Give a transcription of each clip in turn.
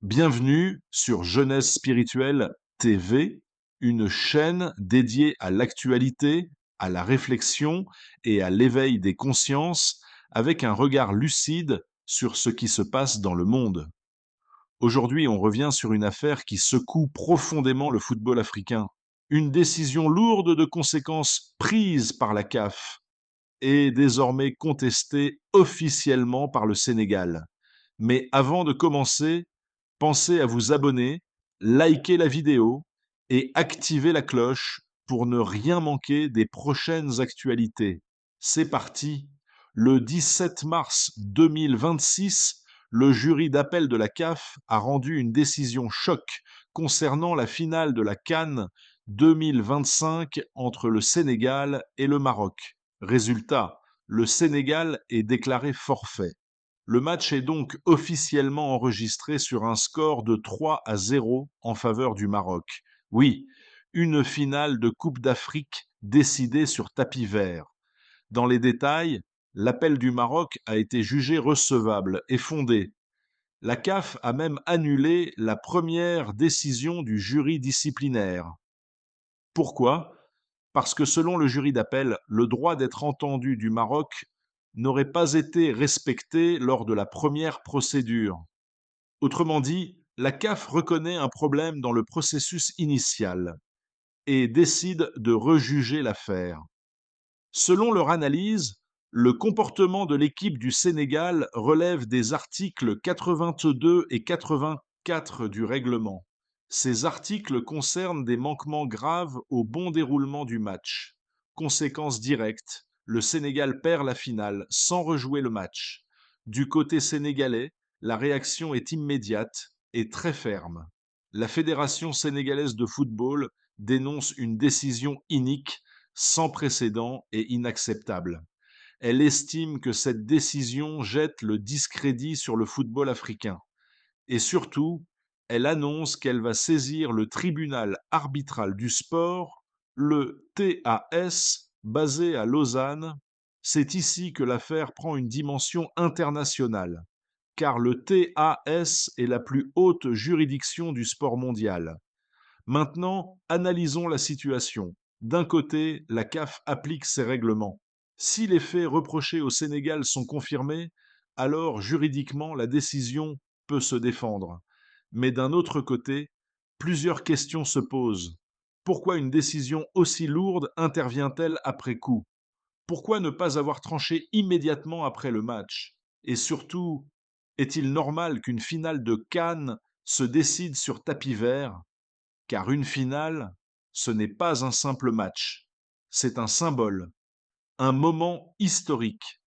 Bienvenue sur Jeunesse Spirituelle TV, une chaîne dédiée à l'actualité, à la réflexion et à l'éveil des consciences avec un regard lucide sur ce qui se passe dans le monde. Aujourd'hui, on revient sur une affaire qui secoue profondément le football africain. Une décision lourde de conséquences prise par la CAF et désormais contestée officiellement par le Sénégal. Mais avant de commencer, pensez à vous abonner, liker la vidéo et activer la cloche pour ne rien manquer des prochaines actualités. C'est parti. Le 17 mars 2026, le jury d'appel de la CAF a rendu une décision choc concernant la finale de la CAN 2025 entre le Sénégal et le Maroc. Résultat, le Sénégal est déclaré forfait. Le match est donc officiellement enregistré sur un score de 3-0 en faveur du Maroc. Oui, une finale de Coupe d'Afrique décidée sur tapis vert. Dans les détails, l'appel du Maroc a été jugé recevable et fondé. La CAF a même annulé la première décision du jury disciplinaire. Pourquoi? Parce que selon le jury d'appel, le droit d'être entendu du Maroc n'aurait pas été respecté lors de la première procédure. Autrement dit, la CAF reconnaît un problème dans le processus initial et décide de rejuger l'affaire. Selon leur analyse, le comportement de l'équipe du Sénégal relève des articles 82 et 84 du règlement. Ces articles concernent des manquements graves au bon déroulement du match. Conséquence directe, le Sénégal perd la finale sans rejouer le match. Du côté sénégalais, la réaction est immédiate et très ferme. La Fédération sénégalaise de football dénonce une décision inique, sans précédent et inacceptable. Elle estime que cette décision jette le discrédit sur le football africain. Et surtout, elle annonce qu'elle va saisir le tribunal arbitral du sport, le TAS, basé à Lausanne. C'est ici que l'affaire prend une dimension internationale, car le TAS est la plus haute juridiction du sport mondial. Maintenant, analysons la situation. D'un côté, la CAF applique ses règlements. Si les faits reprochés au Sénégal sont confirmés, alors juridiquement la décision peut se défendre. Mais d'un autre côté, plusieurs questions se posent. Pourquoi une décision aussi lourde intervient-elle après coup? Pourquoi ne pas avoir tranché immédiatement après le match? Et surtout, est-il normal qu'une finale de Cannes se décide sur tapis vert? Car une finale, ce n'est pas un simple match, c'est un symbole, un moment historique.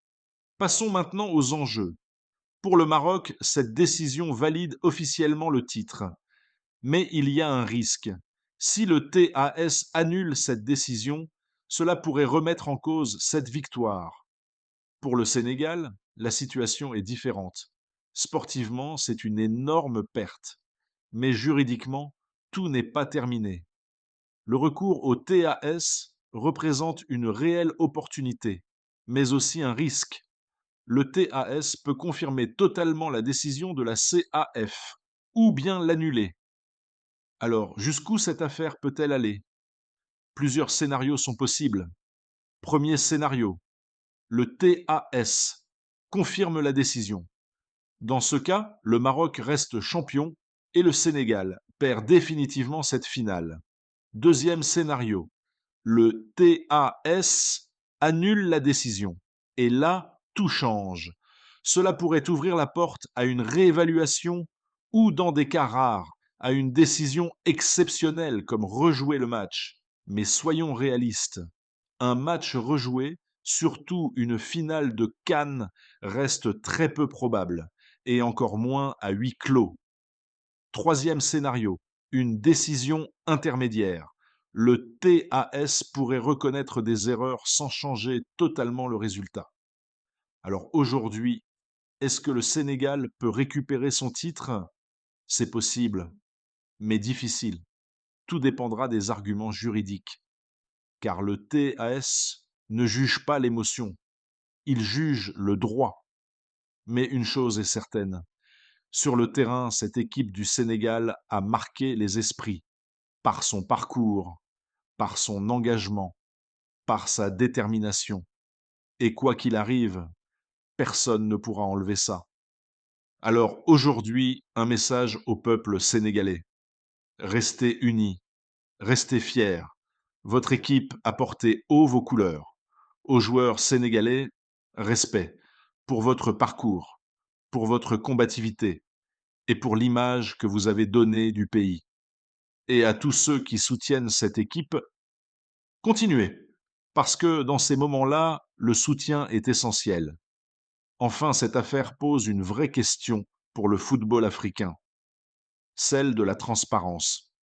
Passons maintenant aux enjeux. Pour le Maroc, cette décision valide officiellement le titre. Mais il y a un risque. Si le TAS annule cette décision, cela pourrait remettre en cause cette victoire. Pour le Sénégal, la situation est différente. Sportivement, c'est une énorme perte. Mais juridiquement, tout n'est pas terminé. Le recours au TAS représente une réelle opportunité, mais aussi un risque. Le TAS peut confirmer totalement la décision de la CAF ou bien l'annuler. Alors, jusqu'où cette affaire peut-elle aller? Plusieurs scénarios sont possibles. Premier scénario, le TAS confirme la décision. Dans ce cas, le Maroc reste champion et le Sénégal perd définitivement cette finale. Deuxième scénario, le TAS annule la décision. Et là, tout change. Cela pourrait ouvrir la porte à une réévaluation ou, dans des cas rares, à une décision exceptionnelle comme rejouer le match. Mais soyons réalistes. Un match rejoué, surtout une finale de Cannes, reste très peu probable, et encore moins à huis clos. Troisième scénario, une décision intermédiaire. Le TAS pourrait reconnaître des erreurs sans changer totalement le résultat. Alors aujourd'hui, est-ce que le Sénégal peut récupérer son titre? C'est possible, mais difficile. Tout dépendra des arguments juridiques, car le TAS ne juge pas l'émotion, il juge le droit. Mais une chose est certaine, Sur le terrain, cette équipe du Sénégal a marqué les esprits par son parcours, par son engagement, par sa détermination. Et quoi qu'il arrive, personne ne pourra enlever ça. Alors aujourd'hui, un message au peuple sénégalais. Restez unis, restez fiers. Votre équipe a porté haut vos couleurs. Aux joueurs sénégalais, respect pour votre parcours, pour votre combativité et pour l'image que vous avez donnée du pays. Et à tous ceux qui soutiennent cette équipe, continuez, parce que dans ces moments-là, le soutien est essentiel. Enfin, cette affaire pose une vraie question pour le football africain, celle de la transparence,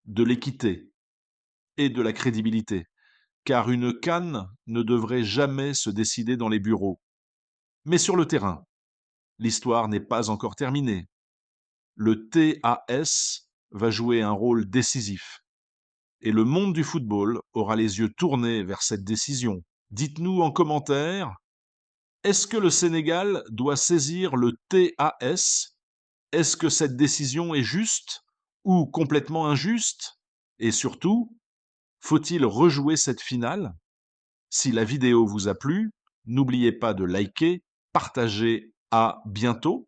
de l'équité et de la crédibilité, car une CAN ne devrait jamais se décider dans les bureaux. Mais sur le terrain, l'histoire n'est pas encore terminée. Le TAS va jouer un rôle décisif et le monde du football aura les yeux tournés vers cette décision. Dites-nous en commentaire, est-ce que le Sénégal doit saisir le TAS? Est-ce que cette décision est juste ou complètement injuste? Et surtout, faut-il rejouer cette finale? Si la vidéo vous a plu, n'oubliez pas de liker, partager. À bientôt